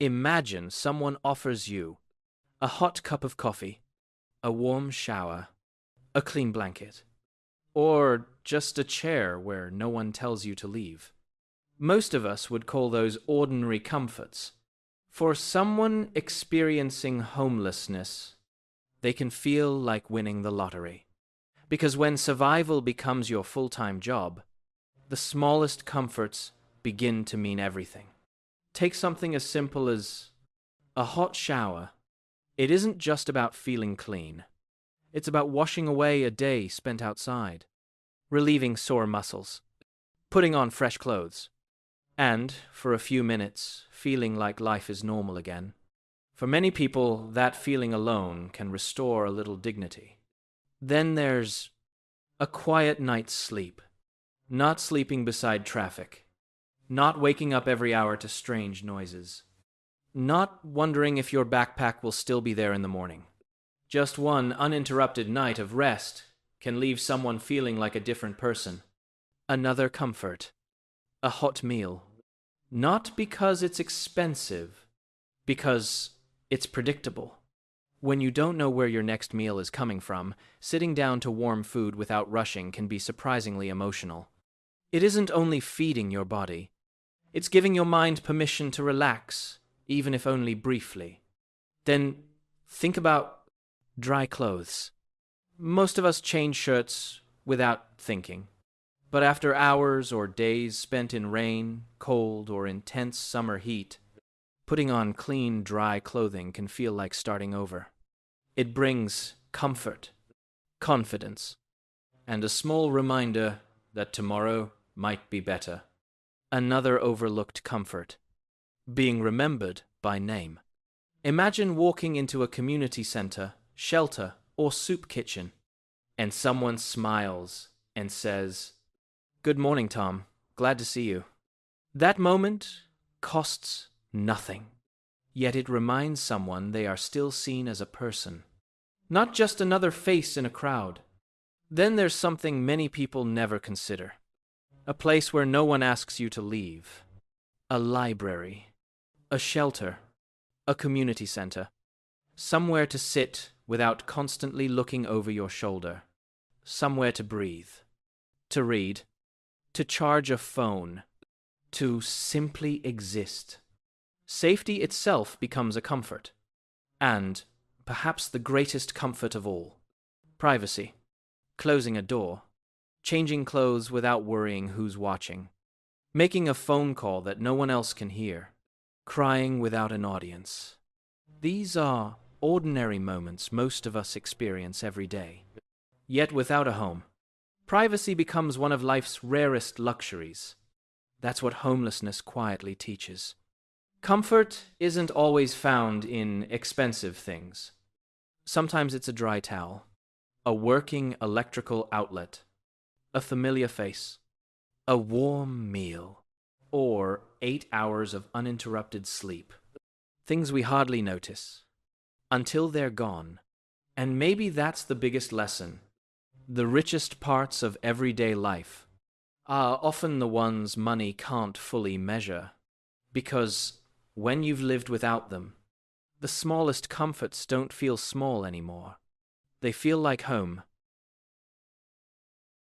Imagine someone offers you a hot cup of coffee, a warm shower, a clean blanket, or just a chair where no one tells you to leave. Most of us would call those ordinary comforts. For someone experiencing homelessness, they can feel like winning the lottery. Because when survival becomes your full-time job, the smallest comforts begin to mean everything. Take something as simple as a hot shower. It isn't just about feeling clean. It's about washing away a day spent outside, relieving sore muscles, putting on fresh clothes, and, for a few minutes, feeling like life is normal again. For many people, that feeling alone can restore a little dignity. Then there's a quiet night's sleep, not sleeping beside traffic, not waking up every hour to strange noises, not wondering if your backpack will still be there in the morning. Just one uninterrupted night of rest can leave someone feeling like a different person. Another comfort, a hot meal. Not because it's expensive, because it's predictable. When you don't know where your next meal is coming from, sitting down to warm food without rushing can be surprisingly emotional. It isn't only feeding your body, it's giving your mind permission to relax, even if only briefly. Then think about dry clothes. Most of us change shirts without thinking. But after hours or days spent in rain, cold, or intense summer heat, putting on clean, dry clothing can feel like starting over. It brings comfort, confidence, and a small reminder that tomorrow might be better. Another overlooked comfort, being remembered by name. Imagine walking into a community center, shelter, or soup kitchen, and someone smiles and says, "Good morning, Tom. Glad to see you." That moment costs nothing, yet it reminds someone they are still seen as a person, not just another face in a crowd. Then there's something many people never consider. A place where no one asks you to leave. A library. A shelter. A community center. Somewhere to sit without constantly looking over your shoulder. Somewhere to breathe. To read. To charge a phone. To simply exist. Safety itself becomes a comfort. And, perhaps the greatest comfort of all, privacy. Closing a door. Changing clothes without worrying who's watching. Making a phone call that no one else can hear. Crying without an audience. These are ordinary moments most of us experience every day. Yet without a home, privacy becomes one of life's rarest luxuries. That's what homelessness quietly teaches. Comfort isn't always found in expensive things. Sometimes it's a dry towel, a working electrical outlet, a familiar face, a warm meal, or 8 hours of uninterrupted sleep. Things we hardly notice, until they're gone. And maybe that's the biggest lesson. The richest parts of everyday life are often the ones money can't fully measure, because when you've lived without them, the smallest comforts don't feel small anymore. They feel like home.